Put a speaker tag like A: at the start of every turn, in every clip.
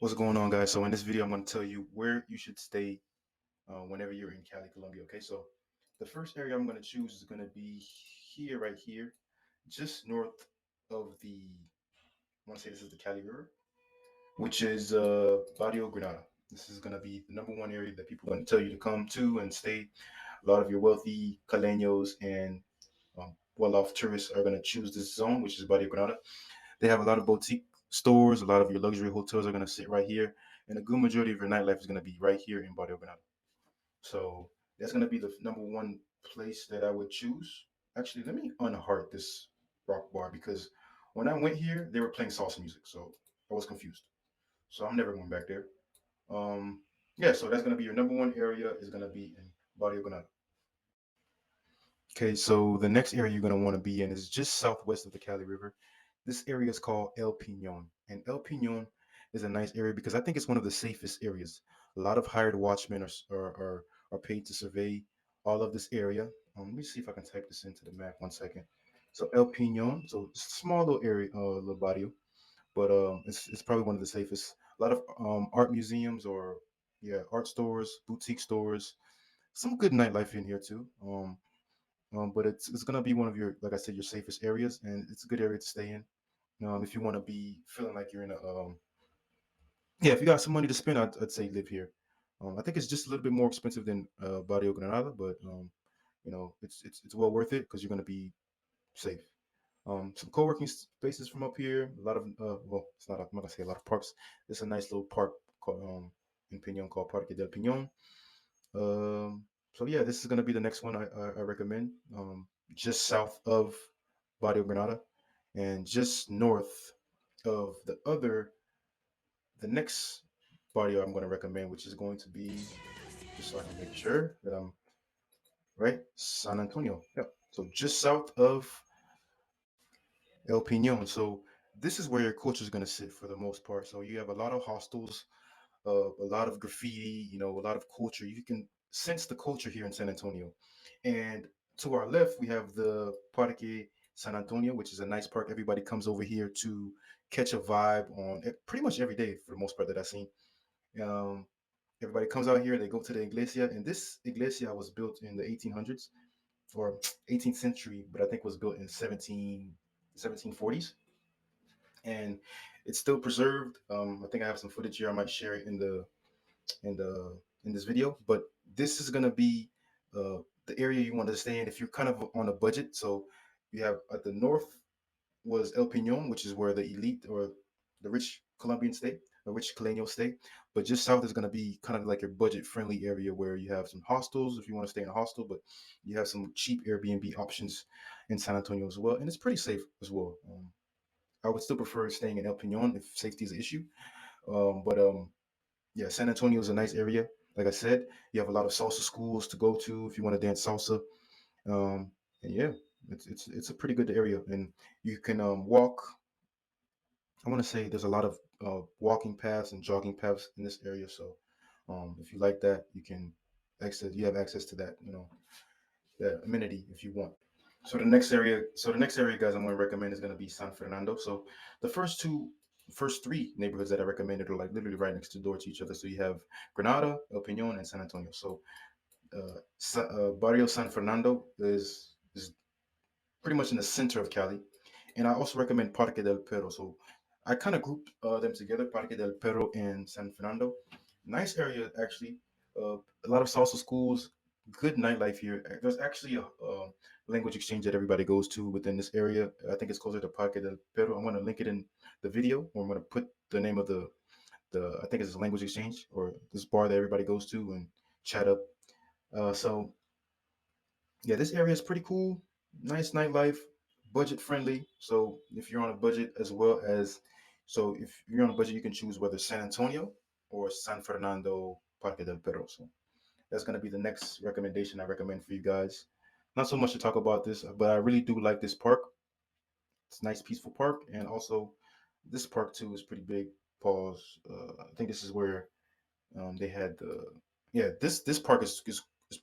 A: What's going on, guys? So in this video, I'm going to tell you where you should stay whenever you're in Cali, Colombia. Okay, so the first area I'm going to choose is going to be here, right here, just north of I want to say this is the Cali River, which is Barrio Granada. This is going to be the number one area that people are going to tell you to come to and stay. A lot of your wealthy Caleños and well-off tourists are going to choose this zone, which is Barrio Granada. They have a lot of boutique stores. A lot of your luxury hotels are going to sit right here, and a good majority of your nightlife is going to be right here in Barrio Granada. So that's going to be the number one place that I would choose. Actually, let me unheart this rock bar because when I went here, they were playing salsa music, so I was confused. So I'm never going back there. Um, yeah, so that's going to be your number one area is going to be in Barrio Granada. Okay, so the next area you're going to want to be in is just southwest of the Cali River. This area is called El Pinon. And El Pinon is a nice area because I think it's one of the safest areas. A lot of hired watchmen are paid to survey all of this area. Let me see if I can type this into the map 1 second. So El Pinon, so it's a small little area, little barrio, but it's probably one of the safest. A lot of art museums or yeah, art stores, boutique stores, some good nightlife in here too. But it's gonna be one of your, like I said, your safest areas, and it's a good area to stay in. If you want to be feeling like you're in a, yeah, if you got some money to spend, I'd say live here. I think it's just a little bit more expensive than Barrio Granada, but it's well worth it because you're gonna be safe. Some co-working spaces from up here. A lot of well, it's not. I'm not gonna say a lot of parks. There's a nice little park called in Pinon called Parque del Pinon. So yeah, this is gonna be the next one I recommend. Just south of Barrio Granada, and just north of the next barrio I'm gonna recommend, which is going to be just so I can make sure that I'm right, San Antonio. Yep. So just south of El Pinon. So this is where your culture is gonna sit for the most part. So you have a lot of hostels, a lot of graffiti, a lot of culture. You can sense the culture here in San Antonio. And to our left, we have the Parque San Antonio, which is a nice park. Everybody comes over here to catch a vibe on pretty much every day for the most part that I've seen. Um, Everybody comes out here, they go to the iglesia, and this iglesia was built in the 1800s or 18th century, but I think was built in 1740s, and it's still preserved. I think I have some footage here. I might share it in this video. But this is gonna be the area you want to stay in if you're kind of on a budget. So you have at the north was El Pinon, which is where the elite or the rich Colombian stay, a rich Caleño stay. But just south is gonna be kind of like your budget friendly area where you have some hostels if you want to stay in a hostel, but you have some cheap Airbnb options in San Antonio as well, and it's pretty safe as well. I would still prefer staying in El Pinon if safety is an issue. But Yeah, San Antonio is a nice area. Like I said, you have a lot of salsa schools to go to if you want to dance salsa. And yeah, it's a pretty good area, and you can walk. I want to say there's a lot of walking paths and jogging paths in this area. So if you like that, you can access. You have access to that. That amenity if you want. So the next area, guys, I'm going to recommend is going to be San Fernando. So the first three neighborhoods that I recommended are like literally right next to door to each other. So you have Granada, El Peñon, and San Antonio. So Barrio San Fernando is pretty much in the center of Cali, and I also recommend Parque del Perro. So I kind of grouped them together, Parque del Perro and San Fernando. Nice area actually. A lot of salsa schools, good nightlife here. There's actually a language exchange that everybody goes to within this area. I think it's closer to Parque del Perro. I'm going to link it in the video, or I'm going to put the name of the I think it's a language exchange or this bar that everybody goes to and chat up. So yeah, this area is pretty cool. Nice nightlife, budget friendly. So if you're on a budget as well as, so if you're on a budget, you can choose whether San Antonio or San Fernando Parque del Perro. So that's going to be the next recommendation I recommend for you guys. Not so much to talk about this, but I really do like this park. It's a nice, peaceful park, and also this park too is pretty big. Pause. I think this is where they had the yeah. This park is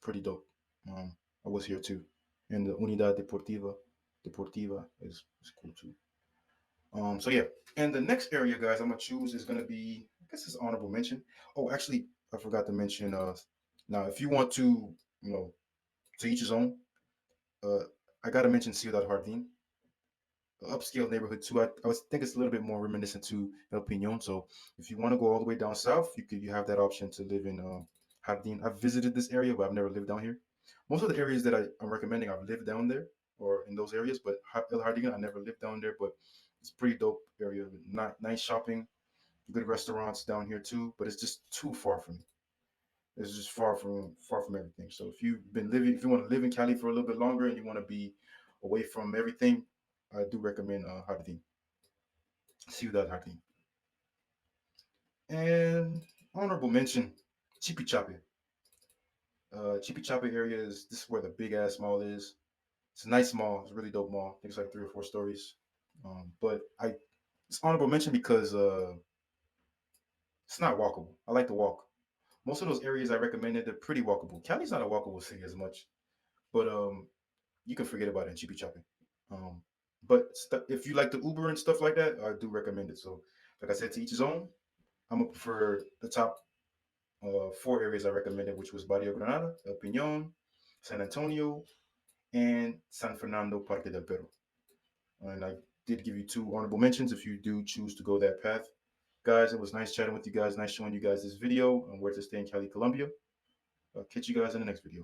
A: pretty dope. I was here too, and the Unidad Deportiva is cool too. So yeah, and the next area, guys, I'm gonna choose is gonna be guess it's honorable mention. Oh, actually, I forgot to mention. Now if you want to, you know, to each his own. Uh, I gotta mention Ciudad Jardín, upscale neighborhood too. I was think it's a little bit more reminiscent to El Pinon. So if you want to go all the way down south, you have that option to live in Jardín. I've visited this area, but I've never lived down here. Most of the areas that I'm recommending, I've lived down there or in those areas, but El Jardín, I never lived down there, but it's a pretty dope area. Nice shopping, good restaurants down here too, but it's just too far from me. It's just far from everything. So if you want to live in Cali for a little bit longer and you want to be away from everything, I do recommend Jardín, Ciudad Jardín. And honorable mention, Chipichape. Chipichape area is this is where the big ass mall is. It's a nice mall. It's a really dope mall. I think it's like 3 or 4 stories. But I it's honorable mention because it's not walkable. I like to walk. Most of those areas I recommended, they're pretty walkable. Cali's not a walkable city as much, but you can forget about it in Chippy Chopping. Um, but if you like the Uber and stuff like that, I do recommend it. So, like I said, to each his own. I'm gonna prefer the top 4 areas I recommended, which was Barrio Granada, El Pinon, San Antonio, and San Fernando, Parque del Perro. And I did give you 2 honorable mentions if you do choose to go that path. Guys, it was nice chatting with you guys. Nice showing you guys this video on where to stay in Cali, Colombia. I'll catch you guys in the next video.